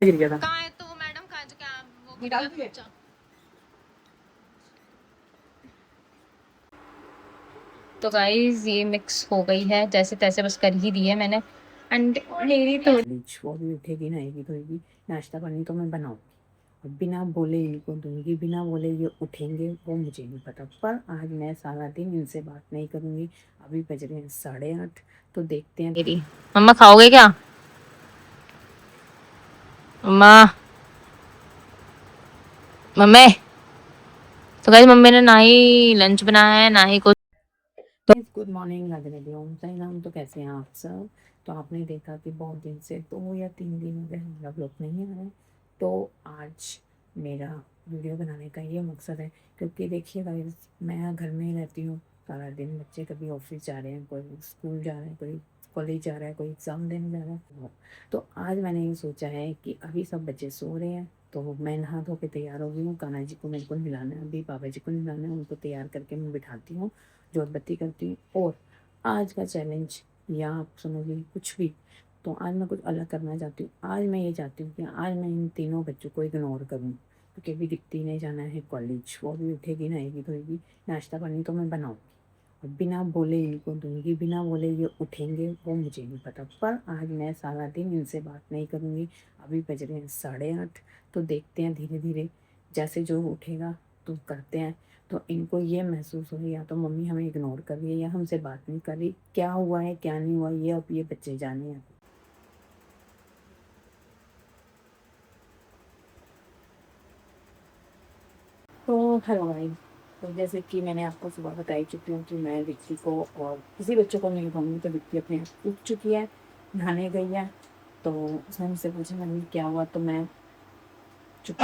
गिर गया था। कहाँ है तो मैडम, कहाँ जो क्या वो गिर गया बच्चा। तो गाइस ये मिक्स हो गई है जैसे तैसे, बस कर ही दी है मैंने। एंड मेरी तो वो भी उठेगी नहाएगी धोएगी, नाश्ता पानी तो मैं बनाऊंगी और बिना बोले इनको दूंगी, बिना बोले ये उठेंगे वो मुझे नहीं पता। पर आज मैं सारा दिन इनसे बात नहीं करूंगी। अभी बज रहे हैं 8:30, तो देखते हैं। मेरी मम्मा खाओगे क्या? मम्मा, मम्मी। तो गाइस मम्मी ने ना ही लंच बनाया है ना ही कुछ। गुड मॉर्निंग राधे राधे, ओम साई राम। तो कैसे हैं आप सब? तो आपने देखा कि बहुत दिन से 2 या 3 दिन हो गए मेरा ब्लॉग नहीं आ रहा है। तो आज मेरा वीडियो बनाने का ये मकसद है, क्योंकि देखिए गाइस, मैं घर में ही रहती हूँ सारा दिन। बच्चे कभी ऑफिस जा रहे हैं, कोई स्कूल जा रहा है, कोई कॉलेज जा रहा है, कोई एग्ज़ाम देने जा रहा है। तो आज मैंने ये सोचा है कि अभी सब बच्चे सो रहे हैं, तो मैं नहा धो के तैयार हो गई हूँ। कान्हा जी को मेरे को नहलाना है, अभी बाबा जी को नहलाना है, उनको तैयार करके मैं बिठाती हूँ, जोत बत्ती करती हूँ। और आज का चैलेंज, या आप समझिए कुछ भी, तो आज मैं कुछ अलग करना चाहती हूँ। आज मैं ये चाहती हूँ कि आज मैं इन तीनों बच्चों को इग्नोर करूँ, क्योंकि अभी दिखती नहीं, जाना है कॉलेज, वो भी उठेगी नहाएगी धोएगी, नाश्ता पानी तो मैं बनाऊँगी और बिना बोले इनको दूंगी, बिना बोले ये उठेंगे वो मुझे नहीं पता। पर आज मैं सारा दिन इनसे बात नहीं करूँगी। अभी बज रहे हैं 8:30, तो देखते हैं धीरे धीरे जैसे जो उठेगा तो करते हैं। तो इनको ये महसूस हो, या तो मम्मी हमें इग्नोर कर रही है या हमसे बात नहीं कर रही, क्या हुआ है क्या नहीं हुआ ये अब ये बच्चे जाने हैं। तो हेलो गाइस, तो जैसे कि मैंने आपको सुबह बताई चुकी हूँ कि मैं विक्की को और किसी बच्चों को नहीं कहूँगी, तो विक्की अपने आप उठ चुकी है, नहाने गई है। तो उसने मुझसे पूछा मम्मी क्या हुआ, तो मैं चुप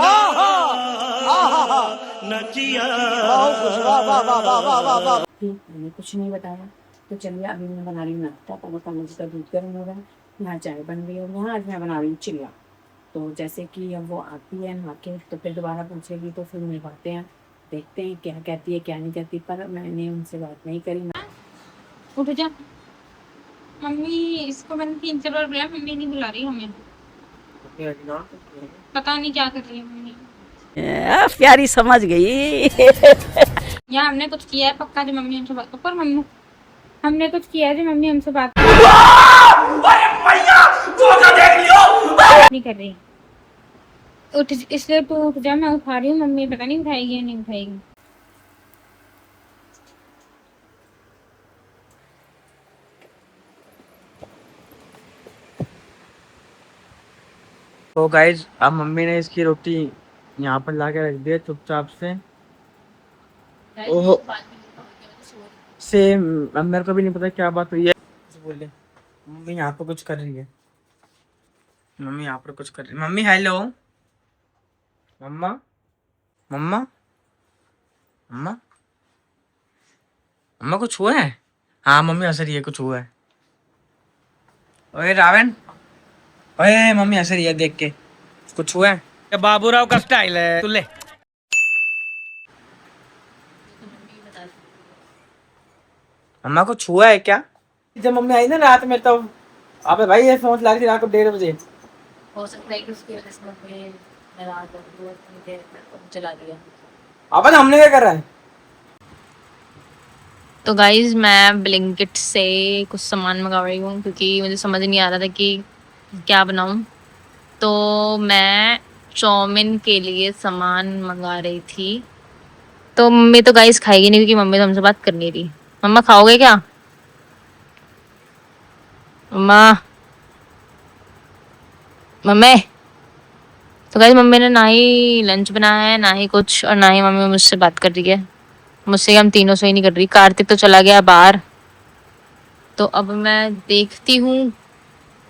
थी, मैंने कुछ नहीं बताया। तो चलिए अभी मैं बना रही हूँ नाश्ता। पापा का मुझे का दूध गर्म हो रहा है, यहाँ चाय बन रही है और यहाँ आज मैं बना रही हूँ चिल्ला। तो जैसे कि अब वो आती है नहा के, तो फिर दोबारा पूछेगी, तो फिर मिलवाते हैं, देखते हैं क्या कहती है क्या नहीं कहती। पर मैंने उनसे बात नहीं करी। उठ जा मम्मी, इसको मैंने 3 4 बार बुलाया, मम्मी नहीं बुला रही हमें, पता नहीं क्या कर रही है मम्मी। प्यारी समझ गई। या हमने कुछ किया है पक्का जो मम्मी हमसे बात, पर मम्मी हमने कुछ किया है जो मम्मी हमसे बात नहीं कर रही। उठ, इसलिए तू उठ जा, मैं उठा रही हूँ, मम्मी पता नहीं उठाएगी या नहीं उठाएगी। तो गाइज अब मम्मी ने इसकी रोटी यहाँ पर ला के रख दी है चुपचाप से। ओहो, सेम मेरे को भी नहीं पता क्या बात हुई है। बोले मम्मी यहाँ पर कुछ कर रही है, मम्मी यहाँ पर कुछ कर रही है। मम्मी हेलो, मम्मा, मम्मा, मम्मा, मम्मा कुछ हुआ है? हाँ मम्मी हंस रही है, कुछ हुआ है। ओए रावण, ओए मम्मी हंस रही है देख के, कुछ हुआ है? ये बाबूराव का स्टाइल है, तू ले। मम्मा कुछ हुआ है क्या? जब मम्मी आई ना रात में, तो अबे भाई ये फोन ला रही थी रात को 1:30 बजे। हो सकता है कि उसकी वजह से मम्मी ने रात को चला दिया। अब हमने क्या कर रहा है? तो गाइज मैं ब्लिंकिट से कुछ सामान मंगा रही हूँ, क्योंकि मुझे समझ नहीं आ रहा था कि क्या बनाऊँ। तो मैं चाउमीन के लिए सामान मंगा रही थी। तो मम्मी तो गाइस खाएगी नहीं, क्योंकि मम्मी तो हमसे बात कर नहीं रही। मम्मा खाओगे क्या? मम्मा, मम्मी। तो गाइस मम्मी ने ना ही लंच बनाया है ना ही कुछ, और ना ही मम्मी मुझसे बात कर रही है। मुझसे हम तीनों से ही नहीं कर रही। कार्तिक तो चला गया बाहर। तो अब मैं देखती हूँ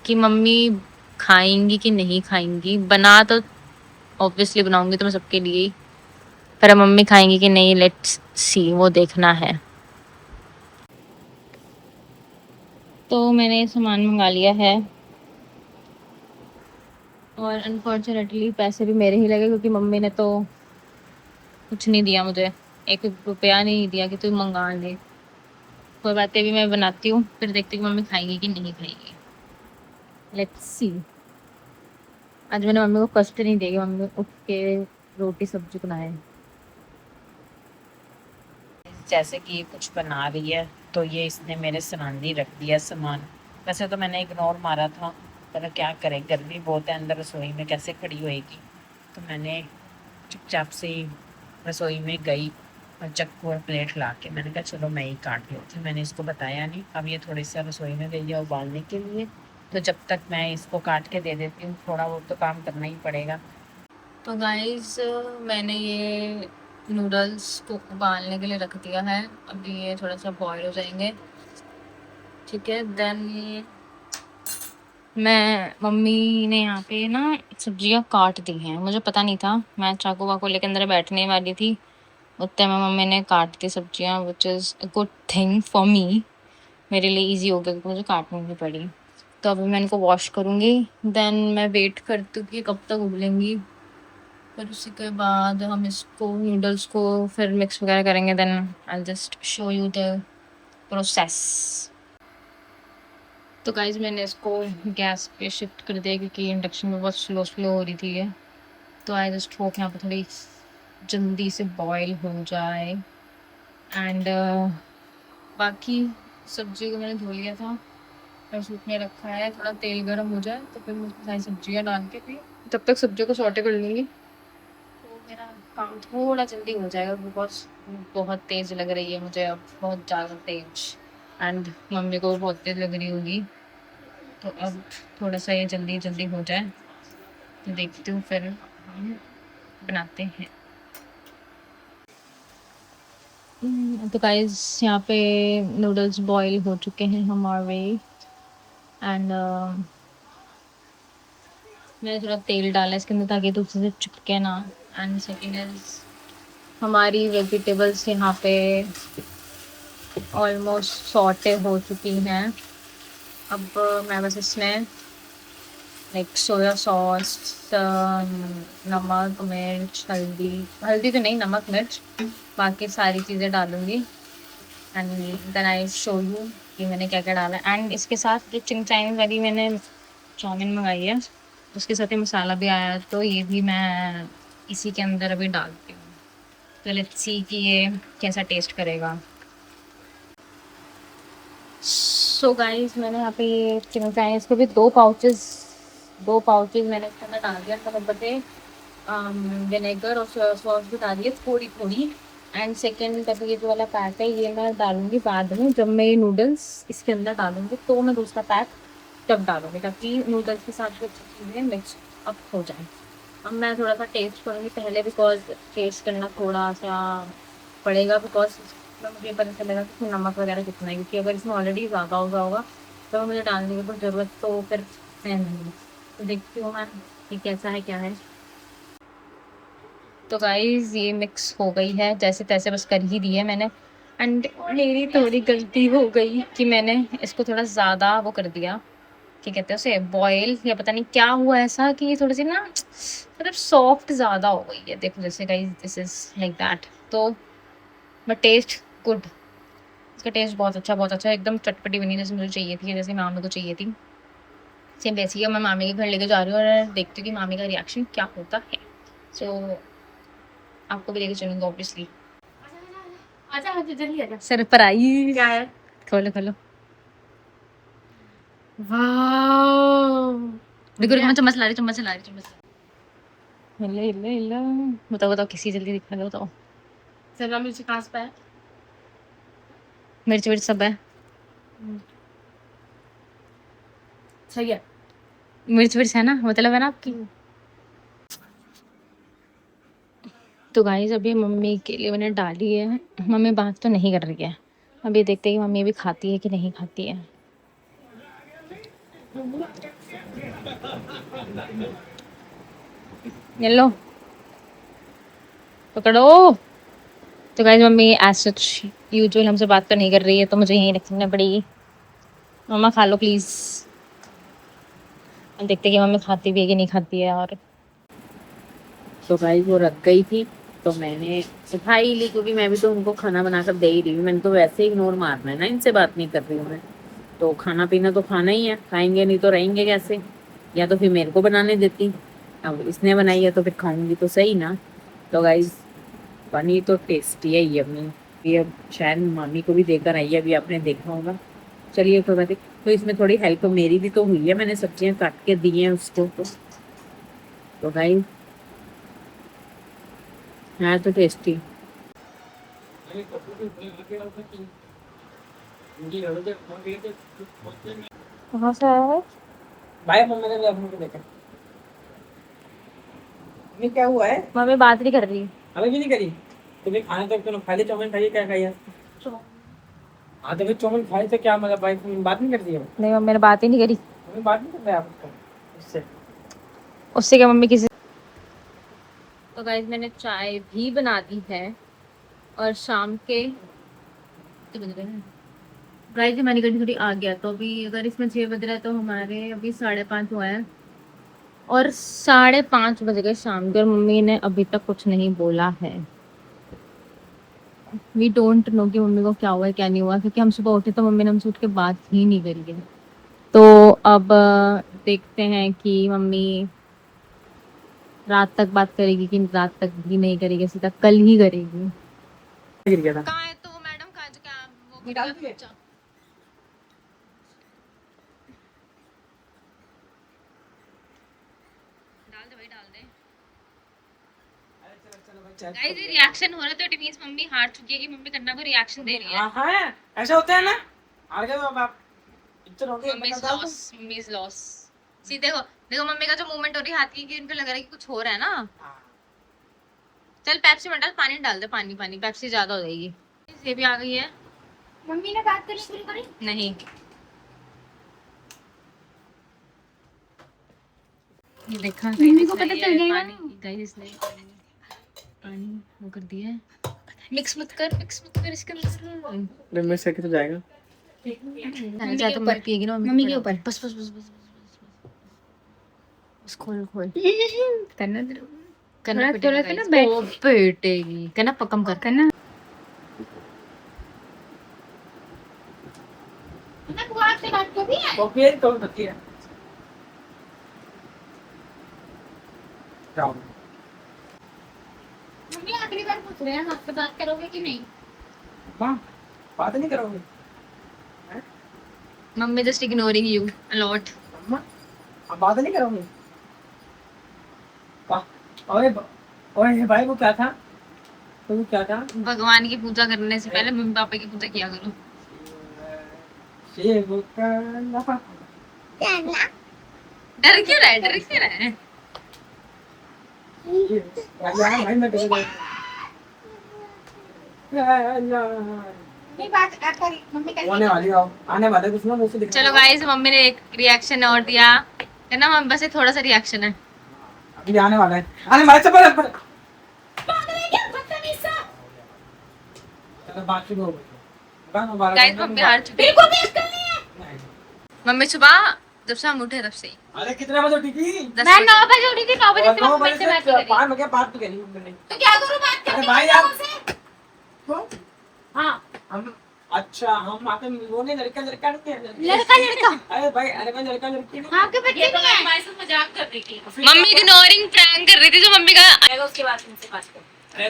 कि मम्मी खाएंगी कि नहीं खाएंगी। बना तो ऑब्वियसली बनाऊंगी तो मैं सबके लिए ही, पर अब मम्मी खाएंगी कि नहीं, लेट्स सी, वो देखना है। तो मैंने सामान मंगा लिया है और अनफॉर्चुनेटली पैसे भी मेरे ही लगे, क्योंकि मम्मी ने तो कुछ नहीं दिया मुझे, 1 रुपया नहीं दिया कि तू मंगा ले। कोई बातें भी मैं बनाती हूँ, फिर देखती हूँ मम्मी खाएगी कि नहीं खाएगी। Let's see. आज मैंने मम्मी को कष्ट नहीं देगी, मम्मी उठ के रोटी सब्जी बनाए। जैसे कि कुछ बना रही है तो ये इसने मेरे सरांदी रख दिया सामान। वैसे तो मैंने इग्नोर मारा था, पर क्या करें, गर्मी बहुत है, अंदर रसोई में कैसे खड़ी होएगी। तो मैंने चुपचाप से रसोई में गई और चक्कू और प्लेट ला के मैंने कहा चलो मैं ही काट लेती हूँ। मैंने इसको बताया नहीं। अब ये थोड़ी सा रसोई में गई है उबालने के लिए, तो जब तक मैं इसको काट के दे देती हूँ, थोड़ा बहुत तो काम करना ही पड़ेगा। तो गाइस मैंने ये नूडल्स को उबालने के लिए रख दिया है। अभी ये थोड़ा सा बॉईल हो जाएंगे, ठीक है। देन मम्मी ने यहाँ पे ना सब्जियाँ काट दी हैं, मुझे पता नहीं था। मैं चाकू वाकू लेके अंदर बैठने वाली थी, उतने में मम्मी ने काट दी सब्जियाँ, which is a good thing for me. मेरे लिए इजी हो गया क्योंकि मुझे काटनी नहीं पड़ी। तो अभी मैं इनको वॉश करूँगी, देन मैं वेट करती हूँ कि कब तक उबलेंगी। फिर उसी के बाद हम इसको नूडल्स को फिर मिक्स वगैरह करेंगे। Then I just show you the process. तो गाइज मैंने इसको गैस पे शिफ्ट कर दिया क्योंकि इंडक्शन में बहुत स्लो स्लो हो रही थी ये। तो आई जस्ट होप यहाँ पर थोड़ी जल्दी से बॉईल हो जाए। एंड बाकी सब्जी को मैंने धो लिया था और सूखने रखा है। थोड़ा तेल गर्म हो जाए तो फिर मैं उसमें सारी सब्जियाँ डाल के फिर तब तक सब्जियों को सॉटे कर लूँगी, तो मेरा काम थोड़ा जल्दी हो जाएगा। बिकॉज बहुत तेज़ लग रही है मुझे अब, बहुत ज़्यादा तेज। एंड मम्मी को बहुत तेज़ लग रही होगी। तो अब थोड़ा सा ये जल्दी जल्दी हो जाए तो देखती हूँ, फिर हम बनाते हैं। तो गाइस यहाँ पे नूडल्स बॉईल हो चुके हैं हमारे। एंड मैंने थोड़ा तेल डाला है इसके अंदर ताकि दूसरे से चिपके ना। एंड सेकेंड इज हमारी वेजिटेबल्स यहाँ पे ऑलमोस्ट सॉटे हो चुकी हैं। अब मैं बस इसमें लाइक सोया सॉस, नमक, मिर्च, हल्दी, हल्दी तो नहीं, नमक मिर्च, बाकी सारी चीज़ें डालूँगी। And then I show you कि मैंने क्या क्या डाला। एंड इसके साथ जो चिंग चाइनीज वाली मैंने चाउमीन मंगाई है उसके साथ ही मसाला भी आया है, तो ये भी मैं इसी के अंदर अभी डालती हूँ। तो लेट्स सी कि ये कैसा टेस्ट करेगा। सो गाइस मैंने यहाँ पे ये चिकन चाइनीज़ के भी दो पाउचेस मैंने इसके अंदर डाल दिया। तो बटे विनेगर और सोया सॉस भी डालिए थोड़ी थोड़ी। एंड सेकेंड ये जो वाला पैक है ये मैं डालूंगी बाद में, जब मैं ये नूडल्स इसके अंदर डालूंगी तो मैं दूसरा पैक तब डालूंगी, ताकि नूडल्स के साथ जो चीज़ें मिक्स अप हो जाए। अब मैं थोड़ा सा टेस्ट करूँगी पहले, बिकॉज टेस्ट करना थोड़ा सा पड़ेगा, बिकॉज मुझे पता चलेगा कि नमक वगैरह कितना है। क्योंकि अगर इसमें ऑलरेडी ज़्यादा हो होगा तो मुझे डालने की कोई ज़रूरत तो फिर है नहीं। तो देखती हूँ मैं कि कैसा है क्या है। तो गाइस ये मिक्स हो गई है जैसे तैसे, बस कर ही दी है मैंने। एंड मेरी थोड़ी गलती हो गई कि मैंने इसको थोड़ा ज़्यादा वो कर दिया, क्या कहते हैं उसे, बॉयल, या पता नहीं क्या हुआ ऐसा कि ये थोड़ी सी ना मतलब सॉफ्ट ज़्यादा हो गई है। देखो जैसे guys this is like that. तो बट टेस्ट गुड, इसका टेस्ट बहुत अच्छा एकदम चटपटी बनी जैसे मुझे चाहिए थी, जैसे मामी को चाहिए थी सेम वैसी है। मैं मामी के घर लेके जा रही हूँ और देखती हूँ कि मामी का रिएक्शन क्या होता है। सो आपको भी लेके चलूँगा ऑब्वियसली। आजा आजा जल्दी आजा। सरप्राइज क्या है? खोलो खोलो। वाओ, रुको रुको, मैं चम्मच ला रही चम्मच। हिलो हिलो हिलो। बताओ किसी जल्दी दिखा दो, बताओ। शिमला मिर्च कहाँ से है? मिर्च विर्च सब है। सही है। मिर्च विर्च है ना, मतलब है ना आपकी। तो गाइस अभी मम्मी के लिए मैंने डाली है। मम्मी बात तो नहीं कर रही है, अभी देखते हैं कि मम्मी अभी खाती है कि नहीं खाती है। ये लो पकड़ो। तो guys mummy as such usual हमसे बात तो नहीं कर रही है, तो मुझे यहीं रखनी पड़ेगी। मम्मा खा लो प्लीज़। हम देखते हैं कि मम्मी खाती भी है कि नहीं खाती है। और तो भाई वो रख गई थी तो मैंने उठा ही ली, क्योंकि मैं भी तो उनको खाना बनाकर दे ही रही हूँ। मैंने तो वैसे ही इग्नोर मारना है ना, इनसे बात नहीं कर रही हूँ मैं। तो खाना पीना तो खाना ही है, खाएंगे नहीं तो रहेंगे कैसे। या तो फिर मेरे को बनाने देती, अब इसने बनाई है तो फिर खाऊंगी तो सही ना। तो गाइज पनीर तो टेस्टी है ये अपनी, ये अब शायद मामी को भी देकर आई है, अभी आपने देखा होगा। चलिए कोई बात नहीं, तो इसमें थोड़ी हेल्प मेरी भी तो हुई है, मैंने सब्जियां काट के दी हैं उसको। तो गाइज है तो टेस्टी। कहाँ से आया है? भाई मम्मी ने अपने को देखा। ये क्या हुआ है? मम्मी बात नहीं कर रही। अभी भी नहीं करी। तुम्हें खाना तो क्यों खाली चाउमीन खाइए, क्या खाइए? हाँ तो फिर चाउमीन खाए तो क्या मतलब भाई, तुम बात नहीं करती है? नहीं मम्मी ने बात ही नहीं करी। मम्मी बात नहीं कर रहे आप उससे? उससे क्या मम्मी किसी। तो गाइस मैंने चाय भी बना दी है और शाम के गाइस हमारी गाड़ी थोड़ी आ गया, तो अभी अगर इसमें 6 बज रहा है तो हमारे अभी 5:30 हुआ है और 5:30 बज गए शाम के और मम्मी ने अभी तक कुछ नहीं बोला है। वी डोंट नो कि मम्मी को क्या हुआ है क्या नहीं हुआ, क्योंकि हम सुबह उठे तो मम्मी ने हमसे उठ के बात ही नहीं करी है। तो अब देखते हैं कि मम्मी रात तक बात करेगी कि रात तक भी नहीं करेगी, सीधा कल ही करेगी। गिर गया था। कहाँ है तो मैडम का जो क्या वो डाल दिए? डाल दे भाई डाल दे। चलो भाई चाय। गाइस ये रिएक्शन हो रहा है तो इट मींस मम्मी हार चुकी है कि मम्मी कन्ना को रिएक्शन दे रही है। हाँ हाँ ऐसा होता है ना। आ गए तो आप पिक्चर हो गई। Mummy is loss. सी देखो देखो मम्मी का जो मूवमेंट हो रही है हाथ की, कि उनको लग रहा है कि कुछ हो रहा है ना। चल पेप्सी मत डाल, पानी डाल दे, पानी पानी पेप्सी ज्यादा हो जाएगी। ये भी आ गई है। मम्मी ने बात करनी शुरू करी? नहीं ये देखा मम्मी को पता चल जाएगा ना। गाइस इसने पानी वो कर दिया है। मिक्स मत कर इसके अंदर। मैं से तो जाएगा। चाहे तो मत पिएगी ना मम्मी के ऊपर। बस बस बस बस बस खोल करना करना थोड़ा सा ना बैठ पेटेगी करना पकम कर करना। मैं बुआ से बात कर रही है। वो फिर कौन करती है? जाओ। मम्मी आखिरी बार पूछ रहे हैं आपसे बात करोगे कि नहीं? माँ बात नहीं करोगे? Mummy just ignoring you a lot. अम्मा आप बात नहीं करोगे? ओए ओए भाई वो क्या था? तो वो क्या था? भगवान की पूजा करने से पहले मम्मी पापा की पूजा किया करो। शिव का डर क्यों रहा है? यार भाई मैं डर गया। नहीं बात कर मम्मी का आने वाली आओ आने वाले कुछ ना मुझे दिखा। चलो गाइस मम्मी ने एक रिएक्शन और दिया है ना, मम्मी बस एक थोड़ा सा रिएक्शन है। अभी आने वाला है, आने वाला है। चल चलो बात शुरू हो गई। गाइस मम्मी हार चुकी है। मम्मी सुबह जब से हम उठे तब से ही अरे कितने बजे उठी थी? 10 मैं बजे। 9 बजे उठी थी। 9 बजे से 9 मम्मी बजे से बात से करी। 5 बजे बात तो करी मैंने। तो क्या करूं बात अरे करने भाई के आप से? क्यों? हाँ हम अच्छा हम आके मिलोने लड़का लड़का नहीं है। लड़का अरे भाई अरे मैं लड़का लड़की नहीं। आपके बच्चे नहीं है। हमारे साथ मजाक कर रही थी। मम्मी इग्नोरिंग प्रैंक कर रही थी जो मम्मी का। मैं उसके बाद तुमसे बात करूँ।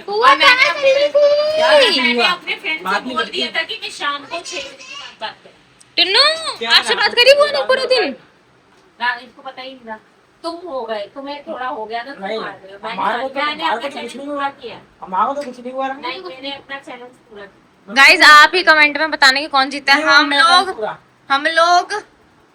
बुआ कहाँ चली थी? मैंने अपने फ्रेंड बात से नहीं बोल करती। दिया था कि मैं शाम को 6 बजे के बाद बात करूँ। टुन्नू आपसे बात करी बुआ ने पूरे दिन? इसको पता ही नहीं था। तुम हो गए, तुम्हें थोड़ा हो गया था, तुम नहीं, आ गए। हमारे को तो- मैंने हमारे अपना को तो कुछ चैलेंज नहीं पूरा हुआ। किया। हमारा तो कुछ नहीं हुआ। नहीं, मैंने अपना चैलेंज पूरा किया। गाइस आप ही कमेंट में बताने की कौन जीता है, हम लोग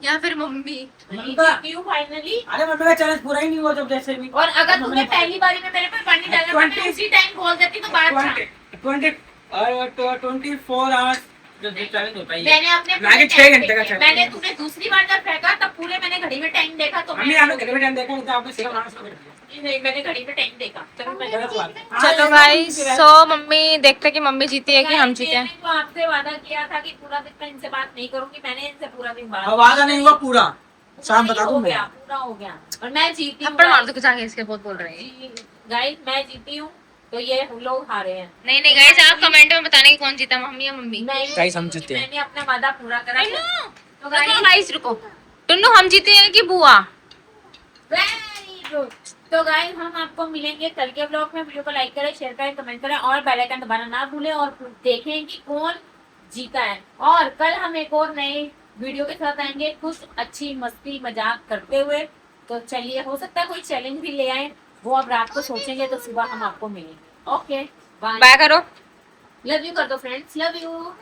या फिर मम्मी। नहीं ममता। जीती हूँ फाइनली। अरे मम्मी का चैलेंज पूरा ही नहीं हुआ जब जैसे भी। और अगर तुम्हें पहली बारी में मेरे पे पानी डालना था, मैं उसी टाइम बोल देती तो बात था। 24 आवर्स जो चैलेंज होता है। मैंने अपने मैं आगे पूरे 6 time घंटे का देखे। challenge। मैंने तुम्हें दूसरी बार जब फेंका तब पूरे मैंने घड़ी में टाइम देखा तो मम्मी आपने घर में टाइम देखा नहीं था, आपने सिर्फ आंसर कर दिया। नहीं, मैंने घड़ी में टाइम देखा तभी मैं गलत बात है। चलो गाइस सो मम्मी देखते कि मम्मी जीती है कि हम जीते हैं। मैंने तो आपसे वादा किया था कि पूरा दिन मैं इनसे बात नहीं करूंगी। मैंने इनसे पूरा दिन बात वादा नहीं हुआ पूरा। शाम बता दूं हो मैं। गया, पूरा हो गया और मैं जीती हूँ। थप्पड़ मार दो कुछ आगे इसके, बहुत बोल रहे हैं। गाइस मैं जीती हूँ तो ये हम लोग हारे हैं। नहीं गाइस आप कमेंट में बताने की कौन जीता, मम्मी या मम्मी। नहीं, गाइस हम जीते हैं। मैंने अपना वादा पूरा करा। तो गाइस रुको, टुन्नू हम जीते हैं कि बुआ? Very good. तो गाइस हम आपको मिलेंगे कल के ब्लॉग में। वीडियो को लाइक करें, शेयर करें, कमेंट करें और बेल आइकन दबाना ना भूलें और देखें कि कौन जीता है। और कल हम एक और नए वीडियो के साथ आएंगे, कुछ अच्छी मस्ती मजाक करते हुए। तो चलिए, हो सकता है कोई चैलेंज भी ले आए, वो अब रात को सोचेंगे तो सुबह हम आपको मिलेंगे। Okay bye. बाय करो। लव यू कर दो फ्रेंड्स, लव यू।